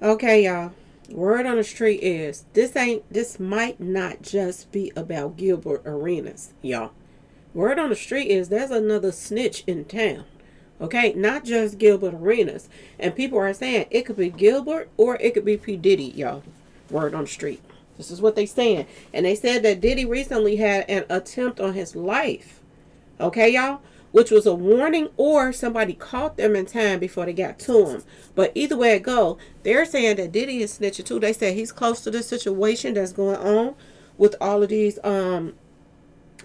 Okay, y'all. Word on the street is this might not just be about Gilbert Arenas, y'all. Word on the street is there's another snitch in town. Okay, not just Gilbert Arenas. And people are saying it could be Gilbert or it could be P. Diddy, y'all. Word on the street. This is what they saying. And they said that Diddy recently had an attempt on his life. Okay, y'all? Which was a warning or somebody caught them in time before they got to him. But either way it go, they're saying that Diddy is snitching too. They say he's close to the situation that's going on with all of these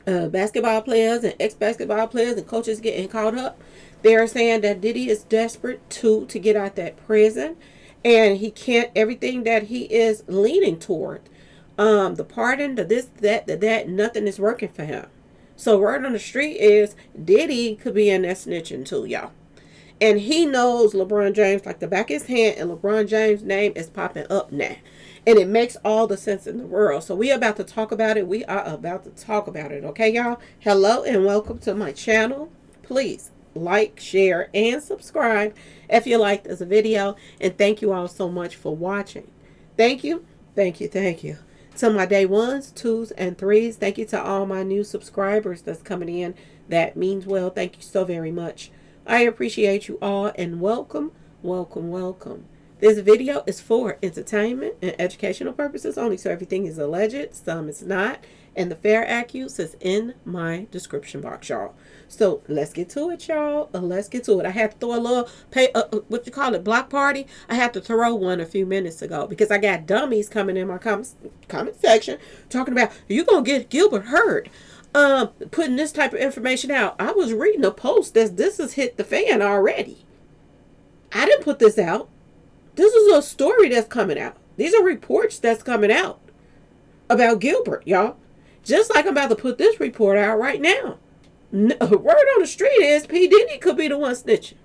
basketball players and ex-basketball players and coaches getting caught up. They're saying that Diddy is desperate to get out that prison, and he can't everything that he is leaning toward. The pardon, the this, that, the that, nothing is working for him. So word on the street is Diddy could be in that snitching too, y'all. And he knows LeBron James like the back of his hand, and LeBron James' name is popping up now. And it makes all the sense in the world. So we are about to talk about it. We are about to talk about it. Okay, y'all? Hello and welcome to my channel. Please like, share, and subscribe if you like this video. And thank you all so much for watching. Thank you. Thank you. Thank you. To my day ones, twos, and threes. Thank you to all my new subscribers that's coming in. That means well. Thank you so very much. I appreciate you all and welcome, welcome, welcome. This video is for entertainment and educational purposes only, so everything is alleged, some is not, and the fair accuse is in my description box, y'all. So let's get to it, y'all. Let's get to it. I had to throw a little what you call it, block party. I had to throw one a few minutes ago because I got dummies coming in my comment section talking about you gonna get Gilbert hurt. Putting this type of information out. I was reading a post that this has hit the fan already. I didn't put this out. This is a story that's coming out. These are reports that's coming out about Gilbert, y'all. Just like I'm about to put this report out right now. Word on the street is P. Diddy could be the one snitching.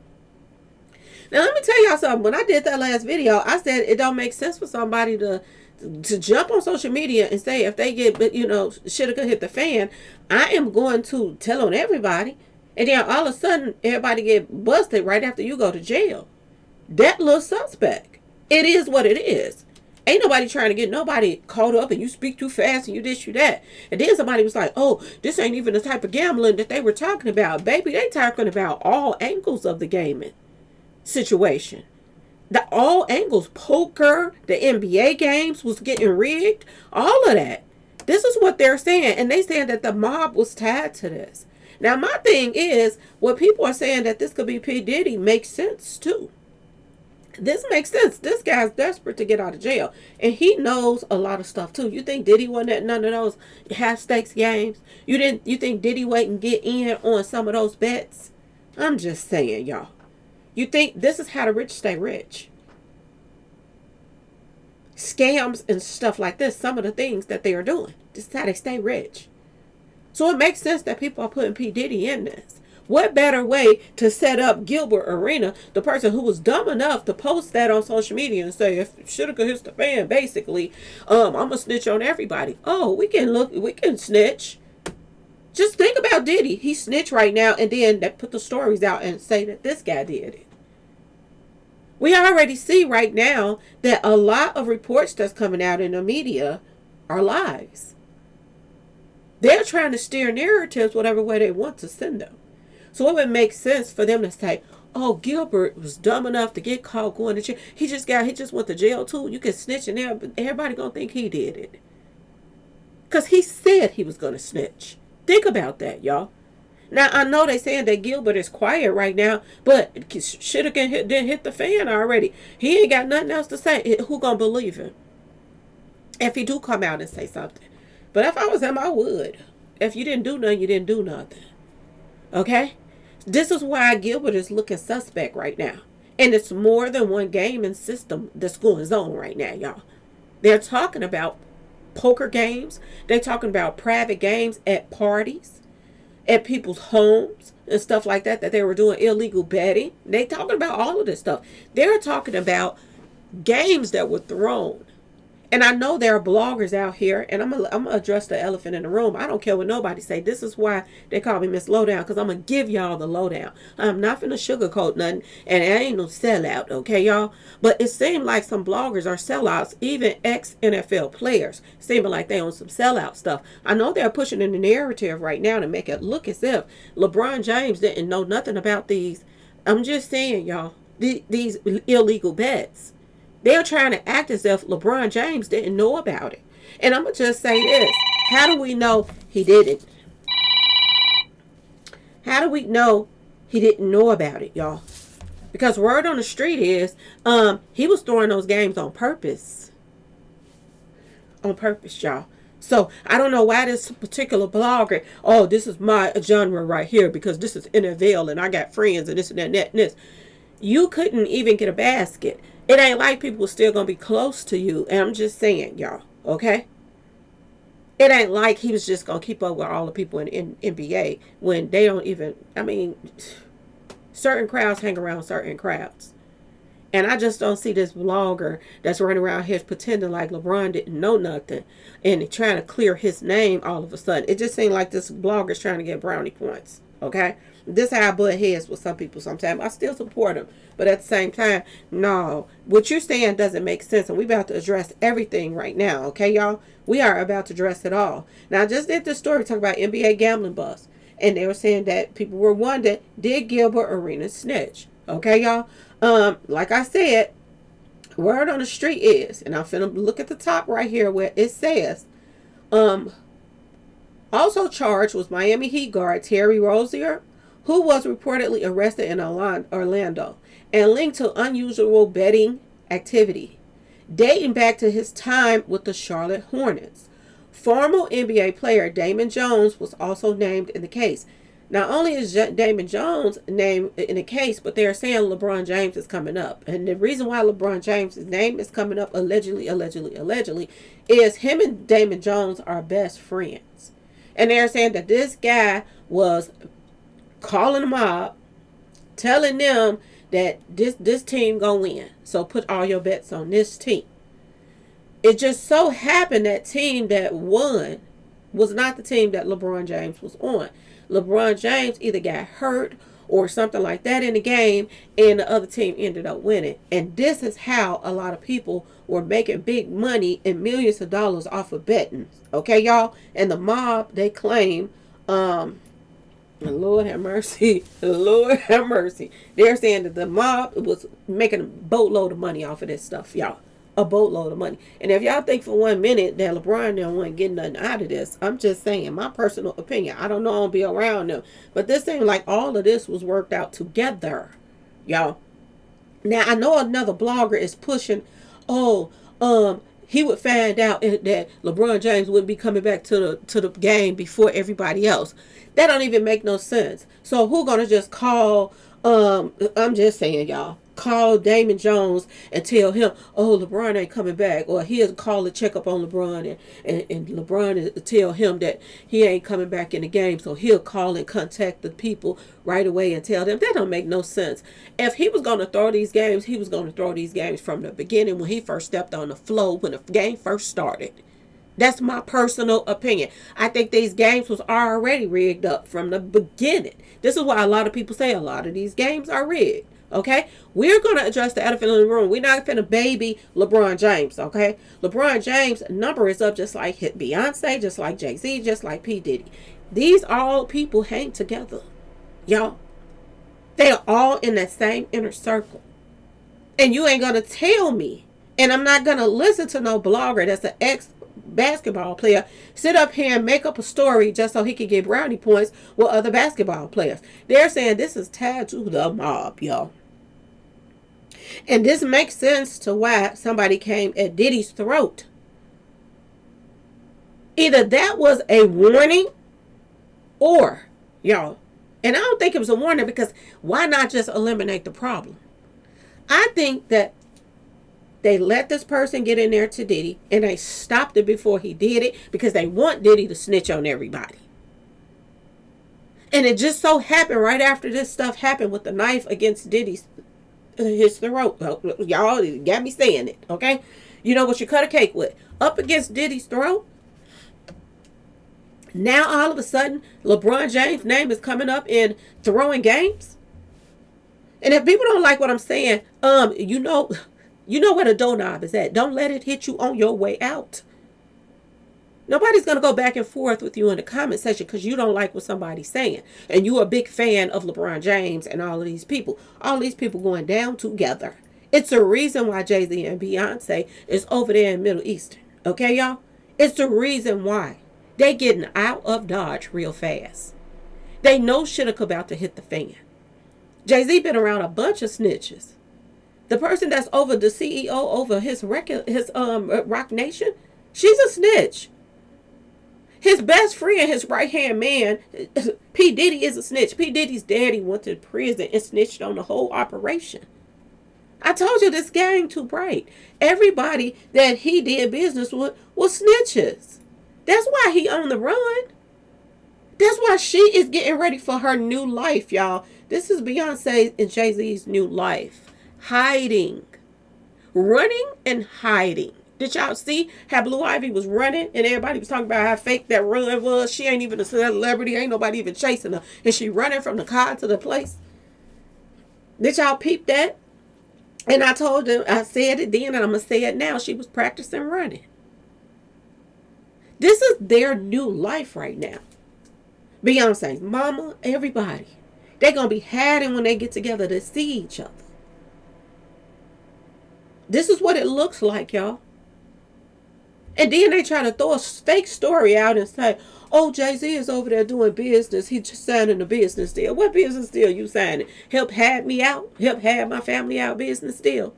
Now let me tell y'all something. When I did that last video, I said it don't make sense for somebody to jump on social media and say if they get, shit could hit the fan, I am going to tell on everybody. And then all of a sudden, everybody get busted right after you go to jail. That little suspect. It is what it is. Ain't nobody trying to get nobody caught up and you speak too fast and you this, you that. And then somebody was like, oh, this ain't even the type of gambling that they were talking about. Baby, they talking about all angles of the gaming situation. All angles, poker, the NBA games was getting rigged, all of that. This is what they're saying, and they saying that the mob was tied to this. Now, my thing is, what people are saying that this could be P. Diddy makes sense too. This makes sense. This guy's desperate to get out of jail, and he knows a lot of stuff too. You think Diddy wasn't at none of those high stakes games? You think Diddy wait and get in on some of those bets? I'm just saying, y'all. You think this is how the rich stay rich? Scams and stuff like this, some of the things that they are doing. This is how they stay rich. So it makes sense that people are putting P. Diddy in this. What better way to set up Gilbert Arena, the person who was dumb enough to post that on social media and say, if Shitka hits the fan, basically, I'm going to snitch on everybody. Oh, we can snitch. Just think about Diddy. He snitched right now, and then they put the stories out and say that this guy did it. We already see right now that a lot of reports that's coming out in the media are lies. They're trying to steer narratives whatever way they want to send them. So it would make sense for them to say, oh, Gilbert was dumb enough to get caught going to jail. He just went to jail too. You can snitch and everybody gonna think he did it. Because he said he was gonna snitch. Think about that, y'all. Now, I know they saying that Gilbert is quiet right now, but shit didn't hit the fan already. He ain't got nothing else to say. Who gonna believe him? If he do come out and say something. But if I was him, I would. If you didn't do nothing, you didn't do nothing. Okay? This is why Gilbert is looking suspect right now. And it's more than one gaming system that's going on right now, y'all. They're talking about poker games. They're talking about private games at parties, at people's homes and stuff like that they were doing illegal betting. They talking about all of this stuff. They're talking about games that were thrown And I know there are bloggers out here, and I'm gonna address the elephant in the room. I don't care what nobody say. This is why they call me Miss Lowdown, because I'm gonna give y'all the lowdown. I'm not finna sugarcoat nothing, and it ain't no sellout, okay, y'all? But it seems like some bloggers are sellouts, even ex-NFL players, seeming like they on some sellout stuff. I know they're pushing in the narrative right now to make it look as if LeBron James didn't know nothing about these. I'm just saying, y'all, these illegal bets. They're trying to act as if LeBron James didn't know about it. And I'm going to just say this. How do we know he didn't? How do we know he didn't know about it, y'all? Because word on the street is he was throwing those games on purpose. On purpose, y'all. So I don't know why this particular blogger, oh, this is my genre right here because this is NFL and I got friends and this and that and this. You couldn't even get a basket. It ain't like people are still going to be close to you. And I'm just saying, y'all, okay? It ain't like he was just going to keep up with all the people in NBA when they don't even, I mean, certain crowds hang around certain crowds. And I just don't see this blogger that's running around here pretending like LeBron didn't know nothing and trying to clear his name all of a sudden. It just seems like this blogger's trying to get brownie points, okay? This is how I butt heads with some people sometimes. I still support them. But at the same time, no. What you're saying doesn't make sense. And we're about to address everything right now. Okay, y'all? We are about to address it all. Now, I just did this story talking about NBA gambling bust. And they were saying that people were wondering, did Gilbert Arenas snitch? Okay, y'all? Like I said, word on the street is, and I'm finna look at the top right here where it says, also charged was Miami Heat guard Terry Rozier, who was reportedly arrested in Orlando and linked to unusual betting activity, dating back to his time with the Charlotte Hornets. Former NBA player Damon Jones was also named in the case. Not only is Damon Jones named in the case, but they're saying LeBron James is coming up. And the reason why LeBron James' name is coming up, allegedly, is him and Damon Jones are best friends. And they're saying that this guy was calling them up, telling them that this team gonna win. So put all your bets on this team. It just so happened that team that won was not the team that LeBron James was on. LeBron James either got hurt or something like that in the game, and the other team ended up winning. And this is how a lot of people were making big money and millions of dollars off of betting. Okay, y'all? And the mob, they claim, Lord have mercy. Lord have mercy. They're saying that the mob was making a boatload of money off of this stuff, y'all. A boatload of money. And if y'all think for 1 minute that LeBron didn't want to get nothing out of this, I'm just saying, my personal opinion. I don't know, I don't be around them. But this seems like all of this was worked out together, y'all. Now, I know another blogger is pushing, he would find out that LeBron James wouldn't be coming back to the game before everybody else. That don't even make no sense. So who gonna just call, I'm just saying, y'all, call Damon Jones and tell him, oh, LeBron ain't coming back, or he'll call a check up on LeBron, and LeBron tell him that he ain't coming back in the game, so he'll call and contact the people right away and tell them. That don't make no sense. If he was going to throw these games, he was going to throw these games from the beginning when he first stepped on the floor, when the game first started. That's my personal opinion. I think these games was already rigged up from the beginning. This is why a lot of people say a lot of these games are rigged. Okay, we're going to address the elephant in the room. We're not going to baby LeBron James, okay? LeBron James' number is up just like Beyonce, just like Jay-Z, just like P. Diddy. These all people hang together, y'all. They are all in that same inner circle. And you ain't going to tell me, and I'm not going to listen to no blogger that's an ex-basketball player sit up here and make up a story just so he can get brownie points with other basketball players. They're saying this is tied to the mob, y'all. And this makes sense to why somebody came at Diddy's throat. Either that was a warning or, y'all, and I don't think it was a warning, because why not just eliminate the problem? I think that they let this person get in there to Diddy, and they stopped it before he did it because they want Diddy to snitch on everybody. And it just so happened right after this stuff happened with the knife against his throat. Y'all got me saying it, okay? You know what you cut a cake with? Up against Diddy's throat. Now all of a sudden, LeBron James' name is coming up in throwing games. And if people don't like what I'm saying, you know where the doorknob is at. Don't let it hit you on your way out. Nobody's going to go back and forth with you in the comment section because you don't like what somebody's saying. And you're a big fan of LeBron James and all of these people. All these people going down together. It's a reason why Jay-Z and Beyonce is over there in Middle Eastern. Okay, y'all? It's the reason why. They getting out of Dodge real fast. They know shit about to hit the fan. Jay-Z been around a bunch of snitches. The person that's over the CEO over his Rock Nation, she's a snitch. His best friend, his right-hand man, P. Diddy, is a snitch. P. Diddy's daddy went to prison and snitched on the whole operation. I told you this guy ain't too bright. Everybody that he did business with was snitches. That's why he on the run. That's why she is getting ready for her new life, y'all. This is Beyonce and Jay-Z's new life. Hiding. Running and hiding. Did y'all see how Blue Ivy was running and everybody was talking about how fake that run was? She ain't even a celebrity. Ain't nobody even chasing her. And she running from the car to the place. Did y'all peep that? And I told them, I said it then and I'm going to say it now. She was practicing running. This is their new life right now. Beyonce's mama, everybody. They're going to be hiding when they get together to see each other. This is what it looks like, y'all. And then they try to throw a fake story out and say, oh, Jay-Z is over there doing business. He just signing a business deal. What business deal you signing? Help have me out? Help have my family out business deal?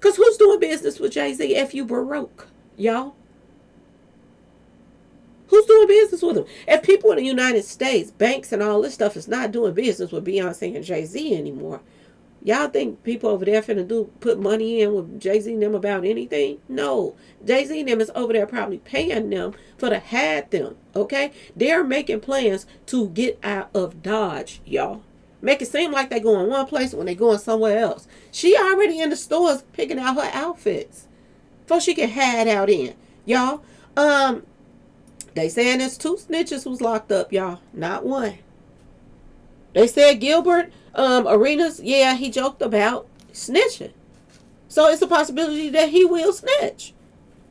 Because who's doing business with Jay-Z if you Baroque, y'all? Who's doing business with him? If people in the United States, banks and all this stuff is not doing business with Beyonce and Jay-Z anymore, y'all think people over there finna put money in with Jay-Z and them about anything? No. Jay-Z and them is over there probably paying them for to hide them, okay? They're making plans to get out of Dodge, y'all. Make it seem like they going one place when they going somewhere else. She already in the stores picking out her outfits before she can hide out in, y'all. They saying there's 2 snitches who's locked up, y'all. Not one. They said Gilbert Arenas, yeah, he joked about snitching. So it's a possibility that he will snitch.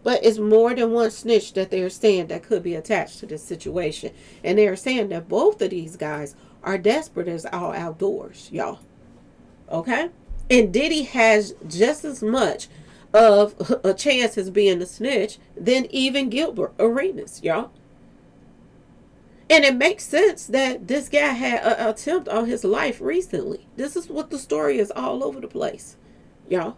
But it's more than one snitch that they're saying that could be attached to this situation. And they're saying that both of these guys are desperate as all outdoors, y'all. Okay? And Diddy has just as much of a chance as being a snitch than even Gilbert Arenas, y'all. And it makes sense that this guy had an attempt on his life recently. This is what the story is all over the place, y'all.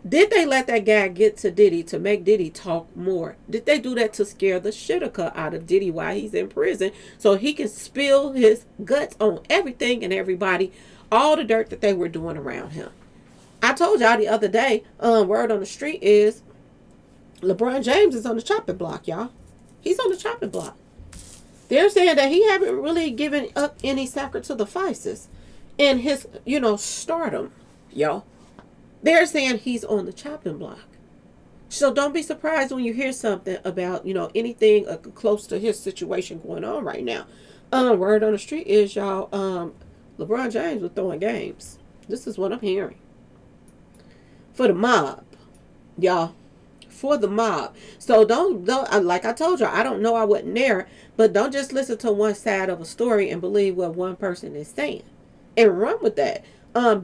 Did they let that guy get to Diddy to make Diddy talk more? Did they do that to scare the shitter out of Diddy while he's in prison so he can spill his guts on everything and everybody, all the dirt that they were doing around him? I told y'all the other day, word on the street is LeBron James is on the chopping block, y'all. He's on the chopping block. They're saying that he haven't really given up any sacrifices in his, stardom, y'all. They're saying he's on the chopping block. So don't be surprised when you hear something about, anything close to his situation going on right now. Word on the street is, y'all, LeBron James was throwing games. This is what I'm hearing. For the mob, y'all. For the mob. So don't like I told you, I don't know, I wasn't there, but don't just listen to one side of a story and believe what one person is saying and run with that.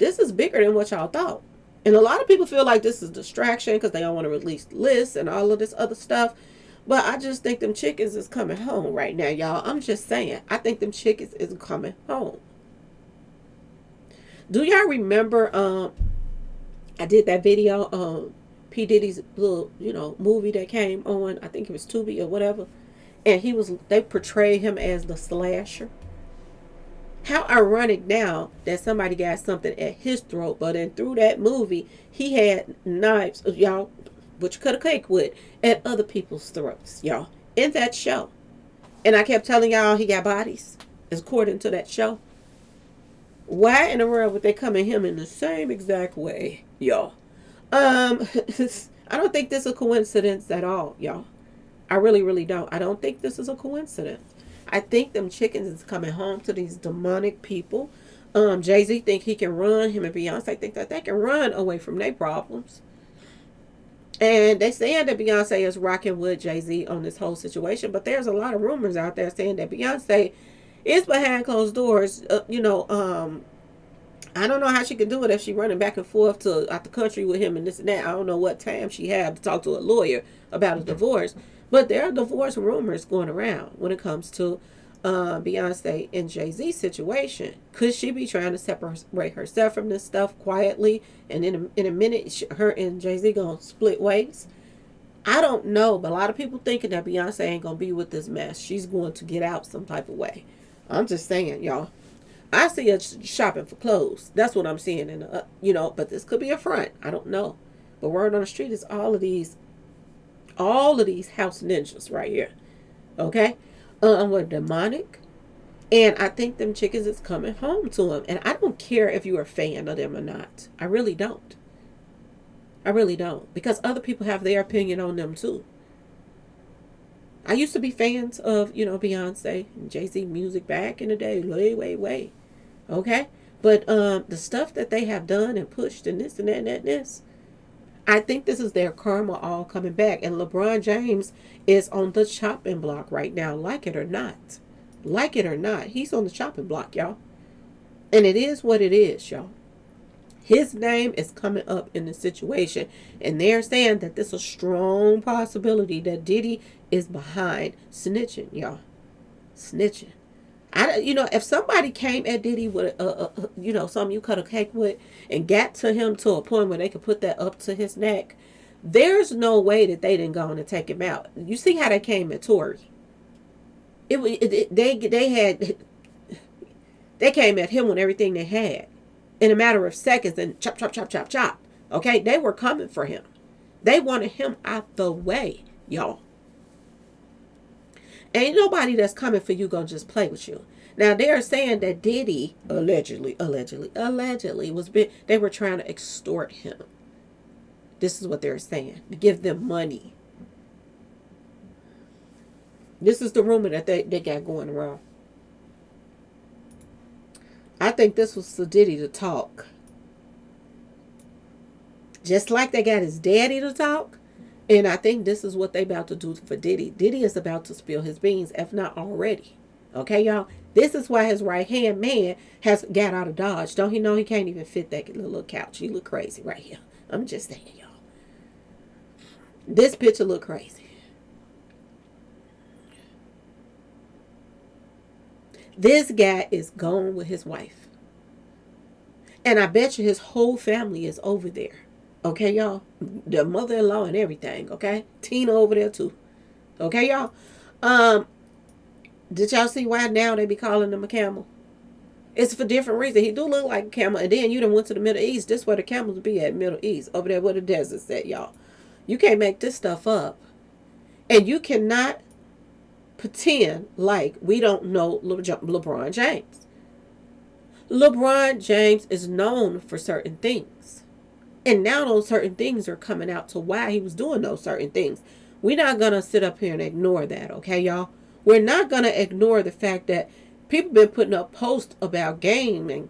This is bigger than what y'all thought. And a lot of people feel like this is distraction because they don't want to release lists and all of this other stuff. But I just think them chickens is coming home right now, y'all. I'm just saying. I think them chickens is coming home. Do y'all remember I did that video P. Diddy's little, movie that came on, I think it was Tubi or whatever, and they portrayed him as the slasher. How ironic now that somebody got something at his throat, but then through that movie, he had knives, y'all, which cut a cake with, at other people's throats, y'all, in that show. And I kept telling y'all he got bodies, according to that show. Why in the world would they come at him in the same exact way, y'all? Um, I don't think this is a coincidence at all, y'all. I really, really don't. I don't think this is a coincidence. I think them chickens is coming home to these demonic people. Jay-Z think he can run. Him and Beyonce think that they can run away from their problems. And they saying that Beyonce is rocking with Jay-Z on this whole situation, but there's a lot of rumors out there saying that Beyonce is behind closed doors. I don't know how she can do it if she's running back and forth to out the country with him and this and that. I don't know what time she had to talk to a lawyer about a divorce. But there are divorce rumors going around when it comes to Beyonce and Jay-Z situation. Could she be trying to separate herself from this stuff quietly, and in a minute her and Jay-Z gonna split ways? I don't know, but a lot of people thinking that Beyonce ain't gonna be with this mess. She's going to get out some type of way. I'm just saying, y'all. I see her shopping for clothes. That's what I'm seeing, but this could be a front. I don't know. But word on the street is all of these house ninjas right here. Okay? Were demonic. And I think them chickens is coming home to them. And I don't care if you're a fan of them or not. I really don't. I really don't. Because other people have their opinion on them too. I used to be fans of, Beyonce and Jay-Z music back in the day. Way. Okay? But the stuff that they have done and pushed and this and that and this, I think this is their karma all coming back. And LeBron James is on the chopping block right now, like it or not. Like it or not. He's on the chopping block, y'all. And it is what it is, y'all. His name is coming up in the situation. And they're saying that there's a strong possibility that Diddy is behind snitching, y'all. Snitching. If somebody came at Diddy with something you cut a cake with and got to him to a point where they could put that up to his neck, there's no way that they didn't go on and take him out. You see how they came at Tory. They came at him with everything they had in a matter of seconds and chop, chop, chop, chop, chop. Okay, they were coming for him. They wanted him out the way, y'all. Ain't nobody that's coming for you gonna just play with you. Now they're saying that Diddy allegedly they were trying to extort him. This is what they're saying. To give them money. This is the rumor that they got going around. I think this was for Diddy to talk. Just like they got his daddy to talk. And I think this is what they about to do for Diddy. Diddy is about to spill his beans, if not already. Okay, y'all? This is why his right-hand man has got out of Dodge. Don't he know he can't even fit that little couch? He look crazy right here. I'm just saying, y'all. This picture look crazy. This guy is gone with his wife. And I bet you his whole family is over there. Okay, y'all? The mother-in-law and everything, okay? Tina over there, too. Okay, y'all? Did y'all see why now they be calling him a camel? It's for different reasons. He do look like a camel. And then you done went to the Middle East. This where the camels be at, Middle East. Over there where the desert's at, y'all. You can't make this stuff up. And you cannot pretend like we don't know LeBron James. LeBron James is known for certain things. And now those certain things are coming out to why he was doing those certain things. We're not going to sit up here and ignore that, okay, y'all? We're not going to ignore the fact that people been putting up posts about gaming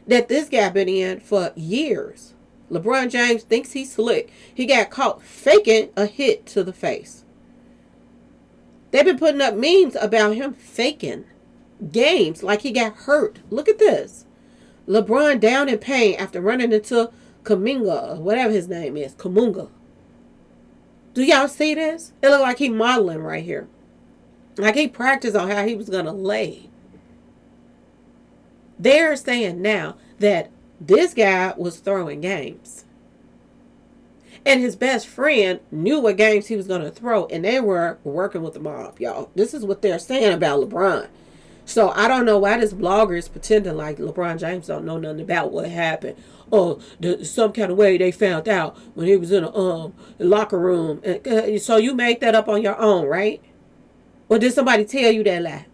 that this guy been in for years. LeBron James thinks he's slick. He got caught faking a hit to the face. They've been putting up memes about him faking games like he got hurt. Look at this. LeBron down in pain after running into Kaminga, or whatever his name is, Kamunga. Do y'all see this? It look like he modeling right here. Like he practiced on how he was going to lay. They're saying now that this guy was throwing games. And his best friend knew what games he was going to throw. And they were working with the mob, y'all. This is what they're saying about LeBron. So I don't know why this blogger is pretending like LeBron James don't know nothing about what happened. Oh, some kind of way they found out when he was in a locker room. So you made that up on your own, right? Or did somebody tell you that lie?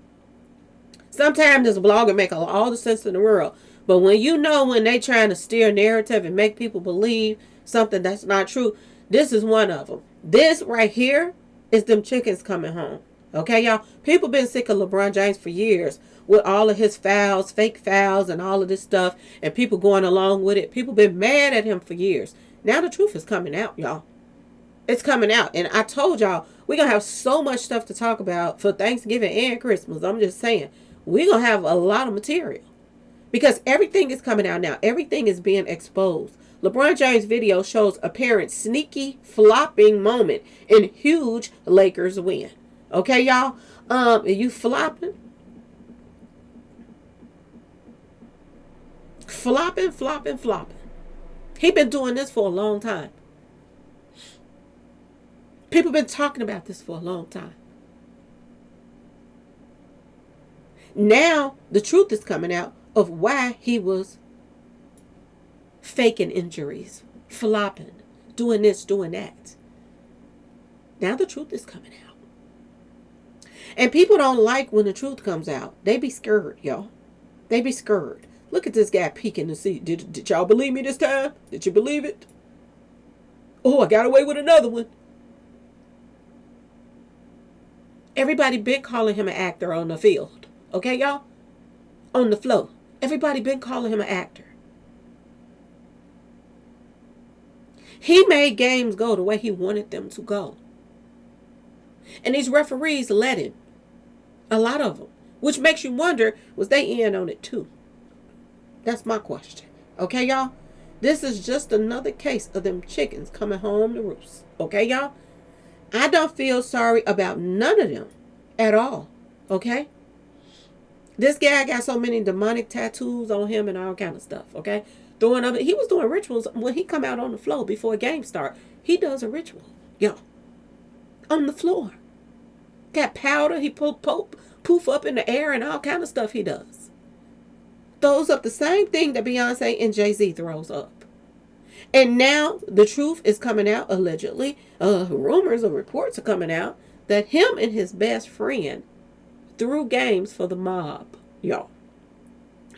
Sometimes this blogger make all the sense in the world. But when you know when they trying to steer narrative and make people believe something that's not true, this is one of them. This right here is them chickens coming home. Okay, y'all? People been sick of LeBron James for years with all of his fouls, fake fouls, and all of this stuff, and people going along with it. People been mad at him for years. Now the truth is coming out, y'all. It's coming out. And I told y'all, we're going to have so much stuff to talk about for Thanksgiving and Christmas. I'm just saying, we're going to have a lot of material. Because everything is coming out now. Everything is being exposed. LeBron James' video shows apparent sneaky flopping moment in huge Lakers win. Okay, y'all? Are you flopping? Flopping. He been doing this for a long time. People been talking about this for a long time. Now, the truth is coming out of why he was faking injuries, flopping, doing this, doing that. Now the truth is coming out. And people don't like when the truth comes out. They be scared, y'all. They be scared. Look at this guy peeking to see. Did y'all believe me this time? Did you believe it? Oh, I got away with another one. Everybody been calling him an actor on the field. Okay, y'all? On the floor. Everybody been calling him an actor. He made games go the way he wanted them to go. And these referees let him. A lot of them. Which makes you wonder, was they in on it too? That's my question. Okay, y'all? This is just another case of them chickens coming home to roost. Okay, y'all? I don't feel sorry about none of them at all. Okay? This guy got so many demonic tattoos on him and all kind of stuff. Okay? He was doing rituals when he come out on the floor before a game start. He does a ritual. Yo. On the floor. Got powder. He poof up in the air and all kind of stuff he does. Throws up the same thing that Beyonce and Jay-Z throws up. And now the truth is coming out, allegedly. Rumors or reports are coming out that him and his best friend threw games for the mob. Y'all.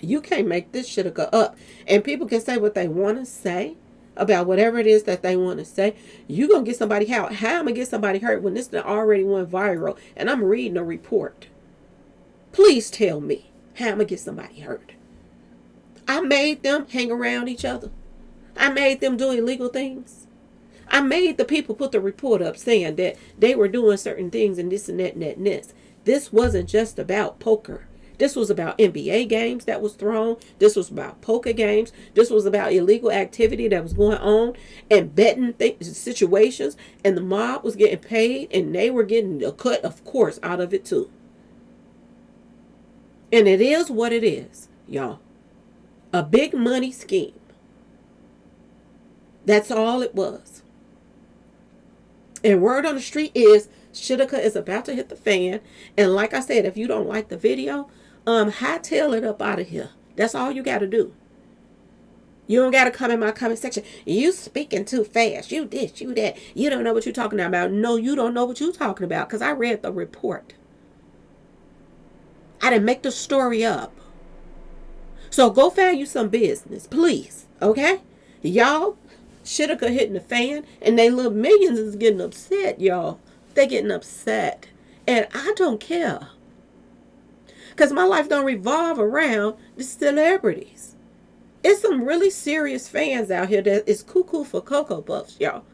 You can't make this shit go up. And people can say what they want to say about whatever it is that they want to say. You going to get somebody how I'm going to get somebody hurt when this already went viral and I'm reading a report. Please tell me how I'm going to get somebody hurt. I made them hang around each other. I made them do illegal things. I made the people put the report up saying that they were doing certain things and this and that and that and this. This wasn't just about poker. This was about NBA games that was thrown. This was about poker games. This was about illegal activity that was going on and betting situations. And the mob was getting paid and they were getting a cut, of course, out of it too. And it is what it is, y'all. A big money scheme. That's all it was. And word on the street is Shitika is about to hit the fan. And like I said, if you don't like the video, hightail it up out of here. That's all you got to do. You don't got to come in my comment section. You speaking too fast. You this, you that. You don't know what you're talking about. No, you don't know what you're talking about because I read the report. I didn't make the story up. So go find you some business, please. Okay? Y'all, Shitika hitting the fan and they little millions is getting upset, y'all. They getting upset. And I don't care. Because my life don't revolve around the celebrities. It's some really serious fans out here that is cuckoo for Cocoa Puffs, y'all.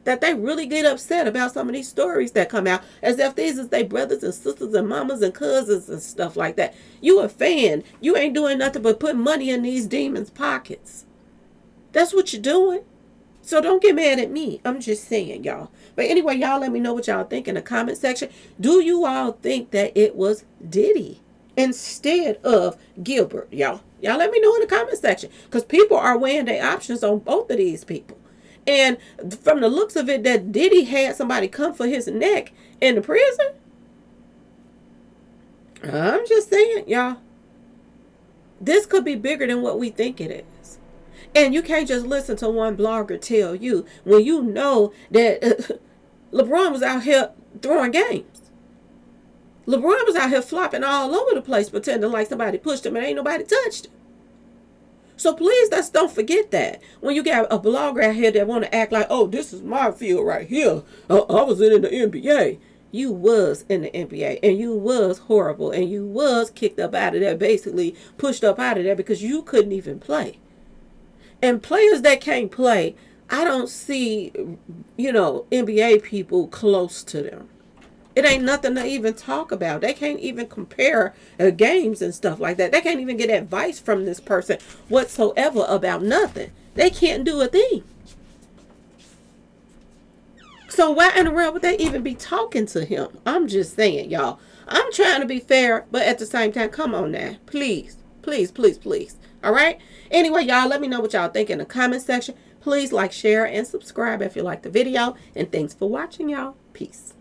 That they really get upset about some of these stories that come out as if these is their brothers and sisters and mamas and cousins and stuff like that. You a fan. You ain't doing nothing but putting money in these demons' pockets. That's what you're doing. So don't get mad at me. I'm just saying, y'all. But anyway, y'all let me know what y'all think in the comment section. Do you all think that it was Diddy instead of Gilbert, y'all? Y'all let me know in the comment section. Because people are weighing their options on both of these people. And from the looks of it, that Diddy had somebody come for his neck in the prison. I'm just saying, y'all. This could be bigger than what we think it is. And you can't just listen to one blogger tell you when you know that LeBron was out here throwing games. LeBron was out here flopping all over the place pretending like somebody pushed him and ain't nobody touched him. So please, let's don't forget that. When you got a blogger out here that want to act like, oh, this is my field right here. I was in the NBA. You was in the NBA, and you was horrible, and you was kicked up out of there, basically pushed up out of there because you couldn't even play. And players that can't play, I don't see, NBA people close to them. It ain't nothing to even talk about. They can't even compare games and stuff like that. They can't even get advice from this person whatsoever about nothing. They can't do a thing. So why in the world would they even be talking to him? I'm just saying, y'all. I'm trying to be fair, but at the same time, come on now. Please, please, please, please. All right? Anyway, y'all, let me know what y'all think in the comment section. Please like, share, and subscribe if you like the video. And thanks for watching, y'all. Peace.